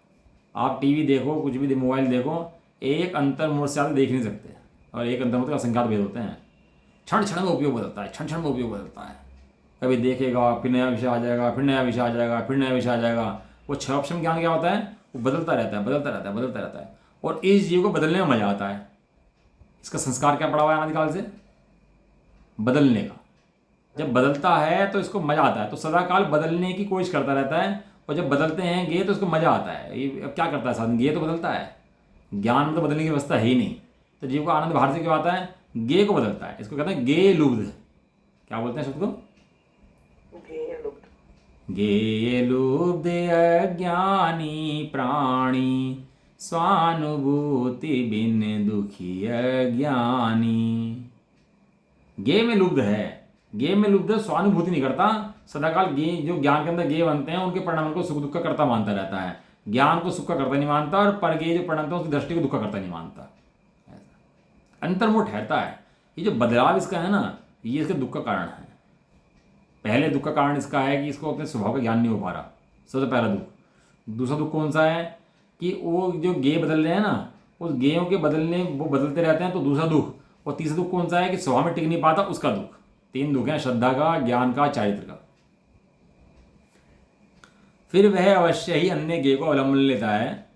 आप टीवी देखो, कुछ भी मोबाइल देखो, एक अंतर्मूर्त से आप देख नहीं सकते, और एक अंतर्मूर्त का असंख्यात भेद होते हैं। क्षण क्षण में उपयोग बदलता है, क्षण क्षण में उपयोग बदलता है। कभी देखेगा फिर नया विषय आ जाएगा, फिर नया विषय आ जाएगा, फिर नया विषय आ जाएगा। वो छायोपशम ज्ञान क्या होता है? वो बदलता रहता है, बदलता रहता है, बदलता रहता है, और इस जीव को बदलने में मजा आता है। इसका संस्कार क्या पड़ा हुआ है अनादिकाल से? बदलने का। जब बदलता है तो इसको मजा आता है, तो सदाकाल बदलने की कोशिश करता रहता है, और जब बदलते हैं गे तो इसको मजा आता है। ये अब क्या करता है साधन? गे तो बदलता है, ज्ञान में तो बदलने की व्यवस्था है ही नहीं, तो जीव को आनंद बाहर से क्यों आता है? गे को बदलता है। इसको कहते हैं गे लुब्ध। क्या बोलते हैं शब्द को? गे लुब्ध अज्ञानी प्राणी, स्वानुभूति बिन दुखी अज्ञानी। गे में लुब्ध है, गे में लुब्ध स्वानुभूति नहीं करता, सदाकाल गे जो ज्ञान के अंदर गे बनते हैं उनके परिणाम को सुख दुख का करता मानता रहता है, ज्ञान को सुख का करता नहीं मानता, और पर गे जो परिणाम उसकी दृष्टि को दुख का करता नहीं मानता। अंतर्मुख ठहरता है। ये जो बदलाव इसका है ना, ये इसके दुख का कारण है। पहले दुख का कारण इसका है कि इसको अपने स्वभाव का ज्ञान नहीं हो पा रहा, सबसे पहला दुख। दूसरा दुख कौन सा है? कि वो जो गे बदल रहे हैं ना, उस गेयों के बदलने वो बदलते रहते हैं, तो दूसरा दुख। और तीसरा दुख कौन सा है? कि स्वभाव में टिक नहीं पाता, उसका दुख। तीन दुख हैं, श्रद्धा का, ज्ञान का, चारित्र का। फिर वह अवश्य ही अन्य गे को अवलंबन लेता है,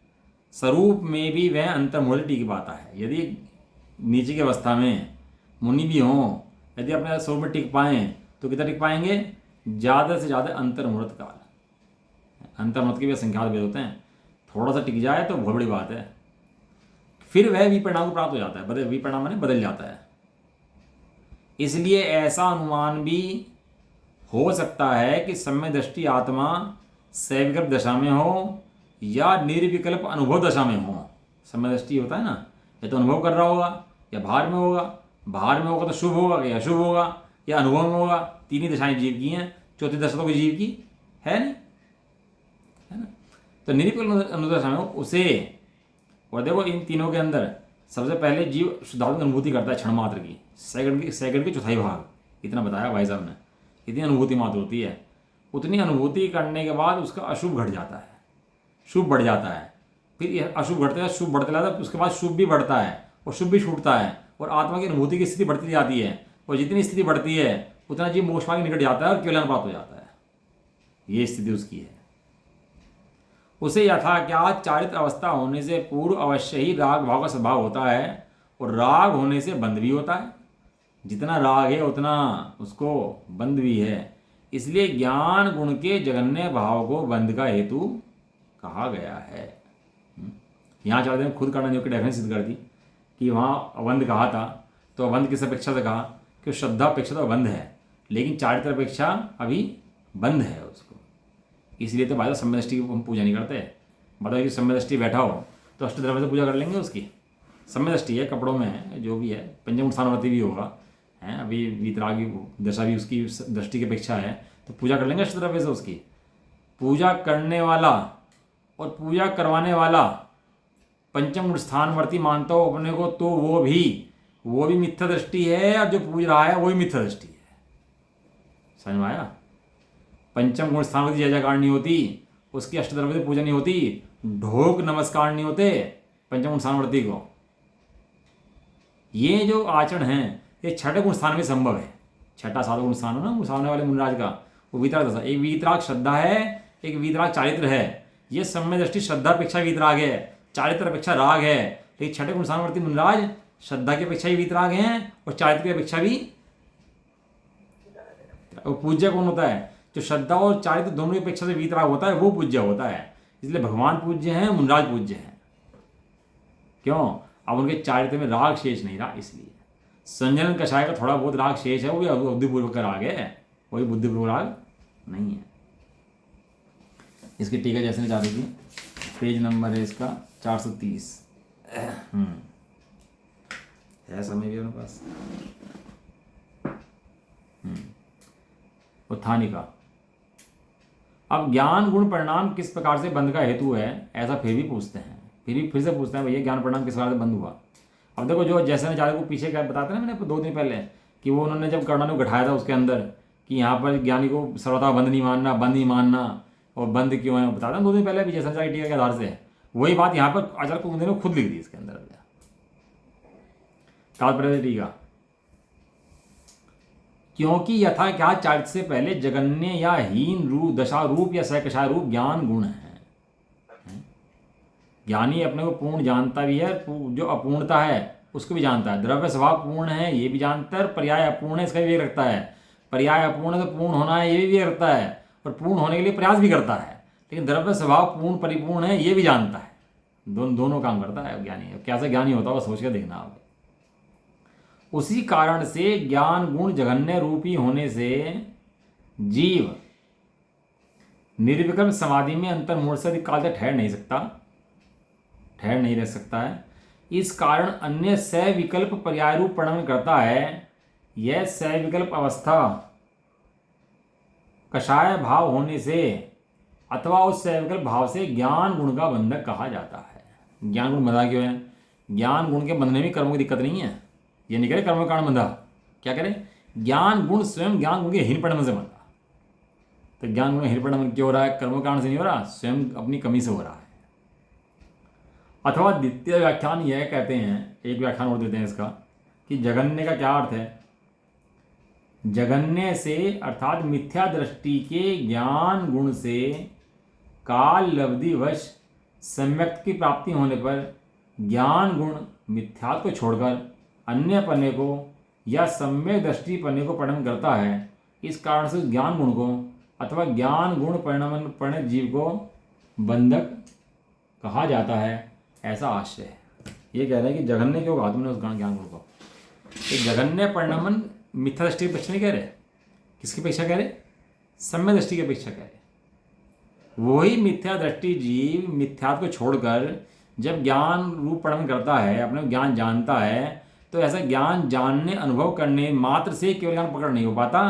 स्वरूप में भी वह अंतर्मुहूर्त टिक पाता है। यदि नीचे की अवस्था में मुनि भी हों, यदि अपने स्वरूप में टिक पाएँ तो कितना टिक पाएंगे? ज़्यादा से ज़्यादा अंतर्मुहूर्त काल। अंतर्मुहूर्त के भी संख्यात भेद होते हैं, थोड़ा सा टिक जाए तो बहुत बड़ी बात है। फिर वह विपरिणाम को प्राप्त हो जाता है, विपरिणाम माने बदल जाता है। इसलिए ऐसा अनुमान भी हो सकता है कि सम्यक दृष्टि आत्मा सविकल्प दशा में हो या निर्विकल्प अनुभव दशा में हो। सम्यक दृष्टि होता है ना, या तो अनुभव कर रहा होगा या बाहर में होगा। बाहर में होगा तो शुभ होगा या अशुभ होगा, या अनुभव में होगा। तीन ही दशाएं जीव की हैं, चौथी दशा तो कोई जीव की है नहीं, है ना। तो निर्विकल्प अनुदशा में उसे, और देखो इन तीनों के अंदर सबसे पहले जीव शुद्धात्म अनुभूति करता है क्षण मात्र की, सेकंड की चौथाई भाग, इतना बताया भाई साहब ने। इतनी अनुभूति मात्र होती है। उतनी अनुभूति करने के बाद उसका अशुभ घट जाता है, शुभ बढ़ जाता है। फिर अशुभ घटते शुभ बढ़ते जाता है, उसके बाद शुभ भी बढ़ता है और शुभ भी छूटता है, और आत्मा की अनुभूति की स्थिति बढ़ती जाती है। और जितनी स्थिति बढ़ती है उतना जीव मोक्ष मार्ग निकट जाता है और केवल प्राप्त हो जाता है। ये स्थिति उसकी है। उसे यथाज्ञात चारित्र अवस्था होने से पूर्व अवश्य ही राग भाव का स्वभाव होता है, और राग होने से बंध भी होता है। जितना राग है उतना उसको बंध भी है। इसलिए ज्ञान गुण के जगन्य भाव को बंध का हेतु कहा गया है। यहाँ चाहते हैं खुद कांडा की डेफिनेशन सिद्ध कर दी कि वहाँ अबंध कहा था, तो अबंध किस अपेक्षा से कहा कि श्रद्धा अपेक्षा तो अबंध है, लेकिन चारित्र अपेक्षा अभी बंध है उसको। इसलिए तो भाई सम्य दृष्टि की हम पूजा नहीं करते। बताओ कि सम्य दृष्टि बैठा हो तो अष्टद्रव्य से पूजा कर लेंगे उसकी। सम्य दृष्टि है, कपड़ों में है, जो भी है, पंचम स्थानवर्ती भी होगा, है अभी वीतरागी दशा भी उसकी दृष्टि की अपेक्षा है, तो पूजा कर लेंगे अष्टद्रव्य से उसकी। पूजा करने वाला और पूजा करवाने वाला पंचम गुण स्थानवर्ती मानता हो अपने को, तो वो भी मिथ्या दृष्टि है, और जो पूज रहा है वो भी मिथ्या दृष्टि है। समझ में आया? पंचम गुण स्थानवर्ती जय जयकार नहीं होती, उसकी अष्टद्रव्य से पूजा नहीं होती, ढोक नमस्कार नहीं होते पंचम गुण स्थानवर्ती को। ये जो आचरण है ये छठे गुण स्थान में संभव है। छठा सातवां गुण स्थान हो ना सामने वाले मुनराज का, वो वीतराग दशा। एक वीतराग श्रद्धा है, एक वीतराग चारित्र है। ये सम्य दृष्टि श्रद्धा अपेक्षा वीतराग है, चारित्र अपेक्षा राग है। लेकिन छठे गुण स्थानवर्ती मुनराज श्रद्धा की अपेक्षा ही वीतराग हैं और चारित्र की अपेक्षा भी। पूज्य कौन होता है? जो श्रद्धा और चारित्र दोनों की अपेक्षा से वीतराग होता है वो पूज्य होता है। इसलिए भगवान पूज्य हैं, मुनराज पूज्य हैं। क्यों? अब उनके चारित्र में राग शेष नहीं रहा, इसलिए। संजनन कषाय का थोड़ा बहुत राग शेष है, वो भी बुद्धिपूर्वक का राग है, वही बुद्धिपूर्वक राग नहीं है। इसकी टीका जैसे चाहती थी, पेज नंबर है इसका 430। है समय भी उनके पास। उत्थानिका। अब ज्ञान गुण परिणाम किस प्रकार से बंध का हेतु है, ऐसा फिर से पूछते हैं भैया ज्ञान परिणाम किस प्रकार से बंध हुआ। अब देखो जो जैसे ने को पीछे क्या बताते ना मैंने 2 दिन पहले, कि वो उन्होंने जब कर्णा ने गठाया था उसके अंदर कि यहाँ पर ज्ञानी को सर्वथा बंध नहीं मानना, और बंध क्यों है बताता 2 दिन पहले भी जैसा टीका के आधार से। वही बात यहाँ पर आचार्य कुमुद ने खुद लिख दी इसके अंदर तात्पर्य टीका। क्योंकि यथा क्या चारित्र से पहले जगन्य या हीन रूप, दशा रूप या सहकषाय रूप ज्ञान गुण है। ज्ञानी अपने को पूर्ण जानता भी है, जो अपूर्णता है उसको भी जानता है। द्रव्य स्वभाव पूर्ण है ये भी जानता है, और पर्याय अपूर्ण है इसका भी रखता है। पर्याय अपूर्ण है तो पूर्ण होना है ये भी रखता है, और पूर्ण होने के लिए प्रयास भी करता है। लेकिन द्रव्य स्वभाव पूर्ण परिपूर्ण है ये भी जानता है। दोनों काम करता है ज्ञानी। कैसा ज्ञानी होता है वो सोच के देखना आप। उसी कारण से ज्ञान गुण जघन्य रूपी होने से जीव निर्विकल्प समाधि में अंतर्मूढ़ से अधिक काल तक ठहर नहीं रह सकता है। इस कारण अन्य सविकल्प पर्याय रूप परिणमन करता है। यह सविकल्प अवस्था कषाय भाव होने से अथवा उस सविकल्प भाव से ज्ञान गुण का बंधक कहा जाता है। ज्ञान गुण बंधा क्यों है? ज्ञान गुण के बंधने में कर्मों की दिक्कत नहीं है। ये नहीं करे कर्म कारण बंधा, क्या करे? ज्ञान गुण स्वयं ज्ञान गुण के हीन परिणमन से बंधा। तो ज्ञान गुण हीन परिणमन क्यों हो रहा है? कर्म कारण से नहीं हो रहा, स्वयं अपनी कमी से हो रहा है। अथवा द्वितीय व्याख्यान यह कहते हैं, एक व्याख्यान और देते हैं इसका, कि जगन्य का क्या अर्थ है? जगन्य से अर्थात मिथ्या दृष्टि के ज्ञान गुण से काल लब्धिवश सम्यक्त की प्राप्ति होने पर ज्ञान गुण मिथ्यात्व को छोड़कर अन्य पन्ने को या सम्यक दृष्टि पन्ने को परिणमन करता है। इस कारण से ज्ञान गुण को अथवा ज्ञान गुण परिणमन परिणत जीव को बंधक कहा जाता है, ऐसा आशय है। ये कह रहे हैं कि जघन्य क्यों कहा तुमने उस ज्ञान गुण को? जघन्य परिणमन मिथ्या दृष्टि की अपेक्षा नहीं कह रहे। किसकी अपेक्षा कह रहे? सम्य दृष्टि की अपेक्षा कह रहे। वही मिथ्या दृष्टि जीव मिथ्यात्व को छोड़कर जब ज्ञान रूप परिणमन करता है, अपने ज्ञान जानता है, तो ऐसा ज्ञान जानने अनुभव करने मात्र से केवल ज्ञान पकड़ नहीं हो पाता,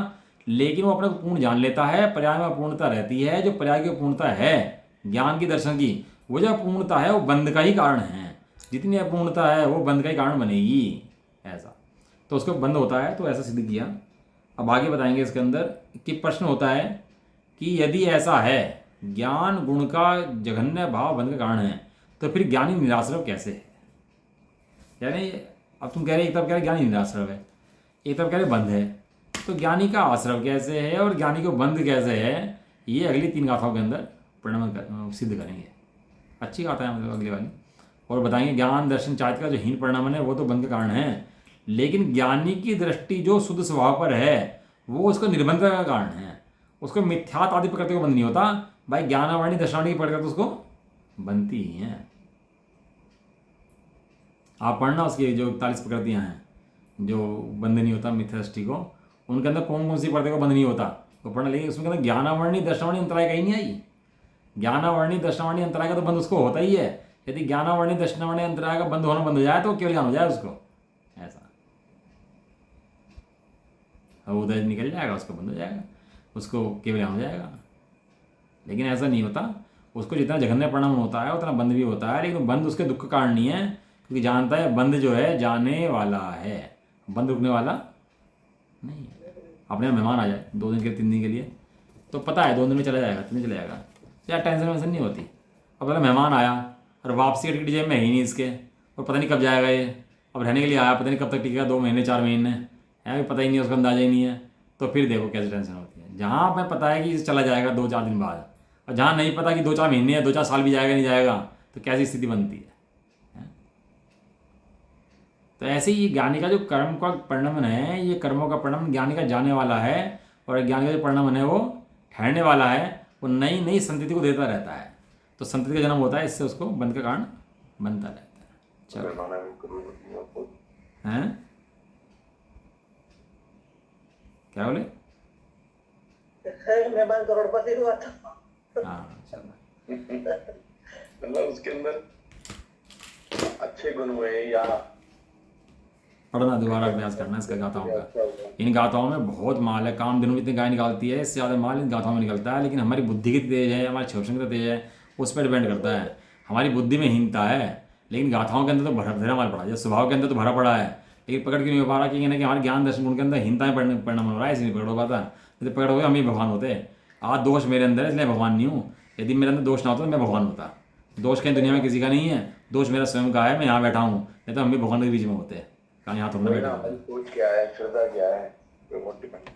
लेकिन वो अपने को पूर्ण जान लेता है। पर्याय में अपूर्णता रहती है, जो पर्याय की अपूर्णता है ज्ञान की दर्शन की, वो जो अपूर्णता है वो बंध का ही कारण है। जितनी अपूर्णता है वो बंध का ही कारण बनेगी, ऐसा तो उसको बंद होता है। तो ऐसा सिद्ध किया। अब आगे बताएंगे इसके अंदर कि प्रश्न होता है कि यदि ऐसा है ज्ञान गुण का जघन्य भाव बंध का कारण है, तो फिर ज्ञानी निराश्रव कैसे है? यानी अब तुम कह रहे एक तरफ कह रहे ज्ञानी निराश्रव है, एक तरफ कह रहे बंध है, तो ज्ञानी का आश्रव कैसे है और ज्ञानी को बंध कैसे है? ये अगली 3 गाथाओं के अंदर परिणमन सिद्ध करेंगे। अच्छी बात है, मतलब अगली वाली। और बताएंगे ज्ञान दर्शन चारित्र का जो हीन परिणाम है वो तो बंध का कारण है, लेकिन ज्ञानी की दृष्टि जो शुद्ध स्वभाव पर है वो उसको निर्बंधता का कारण है। उसको मिथ्यात आदि प्रकृति को बंध नहीं होता भाई, ज्ञानावाणी दर्शनावणी की प्रकृति तो उसको बनती ही है। आप पढ़ना उसकी जो 41 प्रकृतियाँ हैं जो बंद नहीं होता मिथ्या दृष्टि को, उनके अंदर कौन कौन सी प्रकृति को बंद नहीं होता तो पढ़ना। लेकिन उसमें कहते ज्ञानावर्णी दर्शनावणी अंतराय कहीं नहीं आई। ज्ञानावर्णी दर्शनावणी अंतराय का तो बंद उसको होता ही है। यदि ज्ञानावर्णी दर्शनावणी अंतराय का बंद होना बंद हो जाए तो केवल ज्ञान हो जाए उसको, ऐसा उधर निकल जाएगा, उसको बंद हो जाएगा, उसको केवल ज्ञान हो जाएगा। लेकिन ऐसा नहीं होता, उसको जितना जघन्य परिणाम होता है उतना बंद भी होता है, लेकिन बंद उसके दुख का कारण नहीं है, क्योंकि जानता है बंद जो है जाने वाला है, बंद रुकने वाला नहीं है। अपने यहाँ मेहमान आ जाए 2 दिन के 3 दिन के लिए तो पता है 2 दिन में चला जाएगा, 3 दिन चला जाएगा, यार टेंशन वेंशन नहीं होती। अब पहले मेहमान आया और वापसी का टिकट जेब में है ही नहीं इसके, और पता नहीं कब जाएगा ये, अब रहने के लिए आया पता नहीं कब तक टिकेगा, 2 महीने 4 महीने है, पता ही नहीं, उसका अंदाजा ही नहीं है। तो फिर देखो कैसे टेंशन होती है। जहाँ हमें पता है कि चला जाएगा 2-4 दिन बाद, और जहाँ नहीं पता कि 2-4 महीने या 2-4 साल भी जाएगा नहीं जाएगा, तो कैसी स्थिति बनती है। तो ऐसे ही ज्ञानी का जो कर्म का परिणाम है, ये कर्मों का परिणाम ज्ञानी का जाने वाला है, और ज्ञानी का जो परिणाम है वो ठहरने वाला है, वो नई नई संतति को देता रहता है। तो संतति का जन्म होता है, इससे उसको बंध का कारण बनता रहता है। चलो हैं क्या बोले? मेहमान करोड़पति हुआ था। हाँ चलो, मतलब उसके अंदर अच्छे गुण हुए या पढ़ना दोबारा अभ्यास करना इसका गाथाओं का। इन गाथाओं में बहुत माल है, काम दिनों में इतनी गाय निकालती है, इससे ज़्यादा माल इन गाथाओं में निकलता है। लेकिन हमारी बुद्धि कितनी तेज है, हमारी क्षमता तेज है, उस पर डिपेंड करता है। हमारी बुद्धि में हीनता है, लेकिन गाथाओं के अंदर तो भरा माल पड़ा है, स्वभाव के अंदर तो भरा पड़ा है, लेकिन पकड़ क्यों नहीं हो पा रहा? कि हमारे ज्ञान दर्शन गुण के अंदर हीनता में परिणाम हो रहा है, इसलिए पकड़ हो पाता। यदि पकड़ हो गया हम ही भगवान होते। आज दोष मेरे अंदर है इसलिए भगवान नहीं हूँ, यदि मेरे अंदर दोष ना होता तो मैं भगवान होता। दोष कहीं दुनिया में किसी का नहीं है, दोष मेरा स्वयं का है, मैं यहाँ बैठा हूँ, नहीं तो हम भी भगवान के बीच में होते। कहाँ यहाँ तुमने बैठा सोच क्या है, श्रद्धा क्या है, वो डिपेंड